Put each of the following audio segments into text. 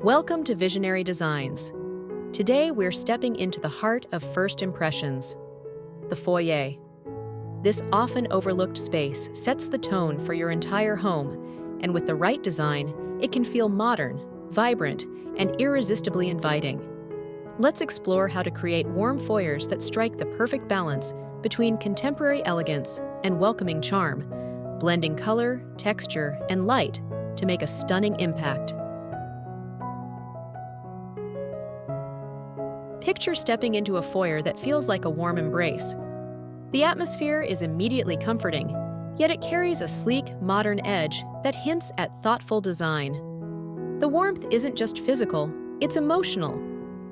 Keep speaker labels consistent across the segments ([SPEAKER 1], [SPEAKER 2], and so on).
[SPEAKER 1] Welcome to Visionary Designs. Today we're stepping into the heart of first impressions, the foyer. This often overlooked space sets the tone for your entire home, and with the right design, it can feel modern, vibrant, and irresistibly inviting. Let's explore how to create warm foyers that strike the perfect balance between contemporary elegance and welcoming charm, blending color, texture, and light to make a stunning impact. Picture stepping into a foyer that feels like a warm embrace. The atmosphere is immediately comforting, yet it carries a sleek, modern edge that hints at thoughtful design. The warmth isn't just physical, it's emotional.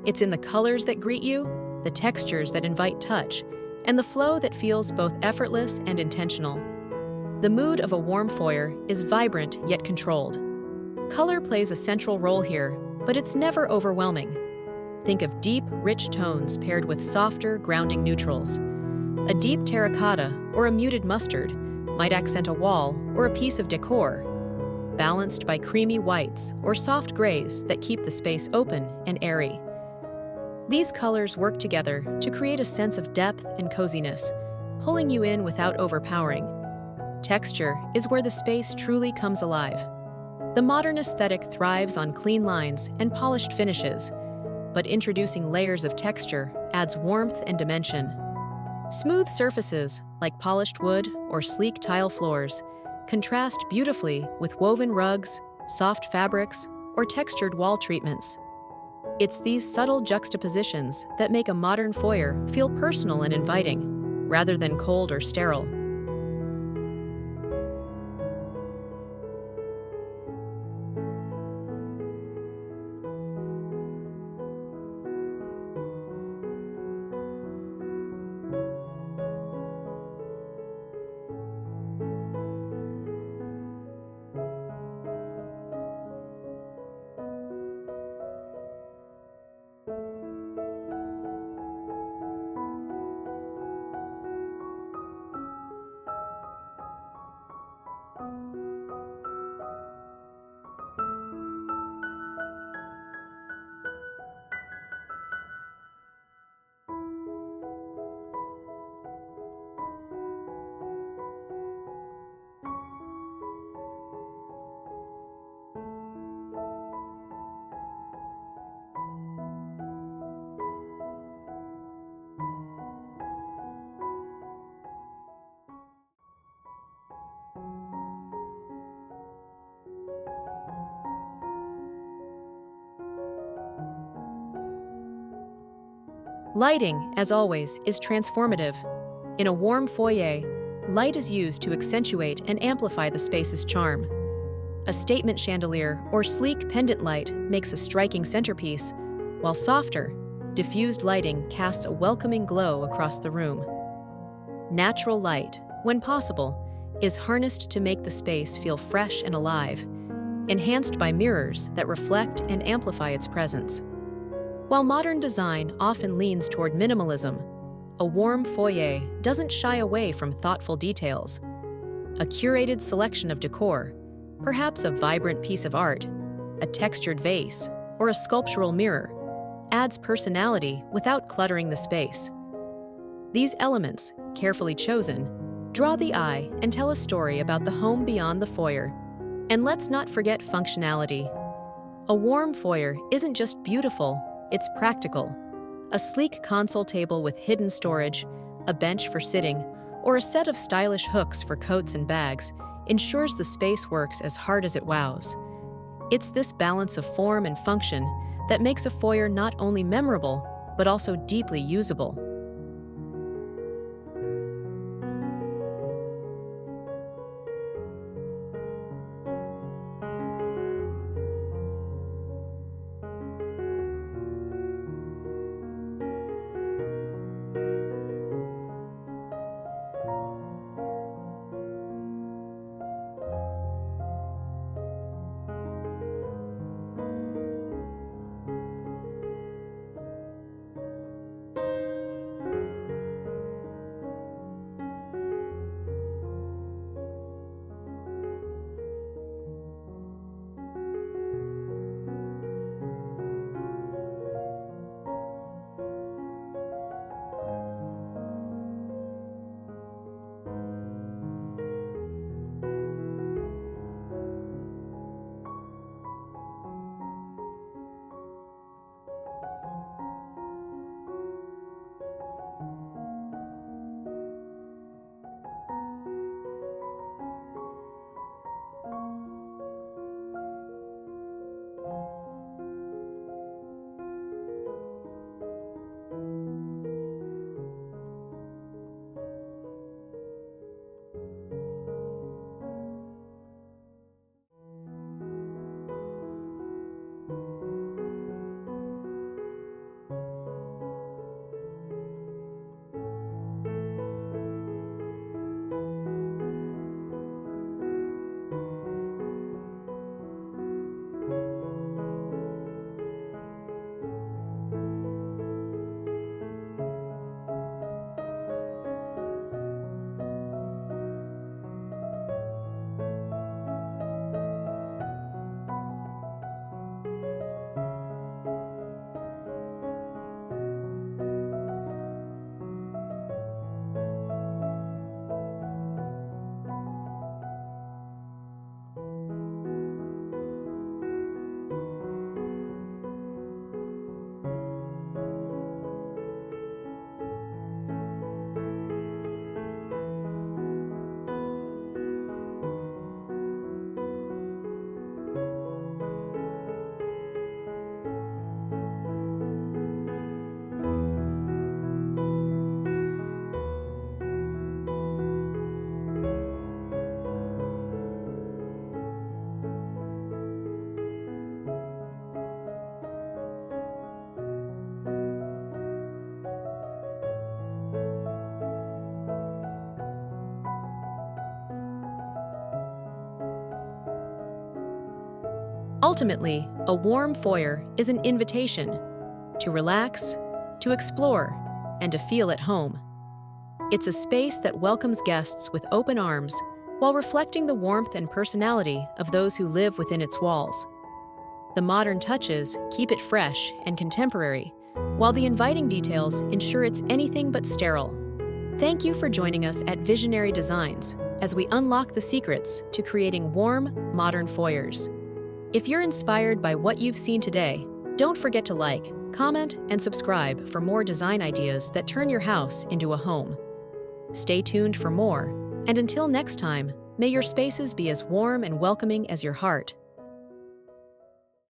[SPEAKER 1] It's in the colors that greet you, the textures that invite touch, and the flow that feels both effortless and intentional. The mood of a warm foyer is vibrant yet controlled. Color plays a central role here, but it's never overwhelming. Think of deep, rich tones paired with softer, grounding neutrals. A deep terracotta or a muted mustard might accent a wall or a piece of decor, balanced by creamy whites or soft grays that keep the space open and airy. These colors work together to create a sense of depth and coziness, pulling you in without overpowering. Texture is where the space truly comes alive. The modern aesthetic thrives on clean lines and polished finishes, but introducing layers of texture adds warmth and dimension. Smooth surfaces, like polished wood or sleek tile floors, contrast beautifully with woven rugs, soft fabrics, or textured wall treatments. It's these subtle juxtapositions that make a modern foyer feel personal and inviting, rather than cold or sterile. Lighting, as always, is transformative. In a warm foyer, light is used to accentuate and amplify the space's charm. A statement chandelier or sleek pendant light makes a striking centerpiece, while softer, diffused lighting casts a welcoming glow across the room. Natural light, when possible, is harnessed to make the space feel fresh and alive, enhanced by mirrors that reflect and amplify its presence. While modern design often leans toward minimalism, a warm foyer doesn't shy away from thoughtful details. A curated selection of decor, perhaps a vibrant piece of art, a textured vase, or a sculptural mirror, adds personality without cluttering the space. These elements, carefully chosen, draw the eye and tell a story about the home beyond the foyer. And let's not forget functionality. A warm foyer isn't just beautiful, it's practical. A sleek console table with hidden storage, a bench for sitting, or a set of stylish hooks for coats and bags ensures the space works as hard as it wows. It's this balance of form and function that makes a foyer not only memorable, but also deeply usable. Ultimately, a warm foyer is an invitation to relax, to explore, and to feel at home. It's a space that welcomes guests with open arms while reflecting the warmth and personality of those who live within its walls. The modern touches keep it fresh and contemporary, while the inviting details ensure it's anything but sterile. Thank you for joining us at Visionary Designs as we unlock the secrets to creating warm, modern foyers. If you're inspired by what you've seen today, don't forget to like, comment, and subscribe for more design ideas that turn your house into a home. Stay tuned for more, and until next time, may your spaces be as warm and welcoming as your heart.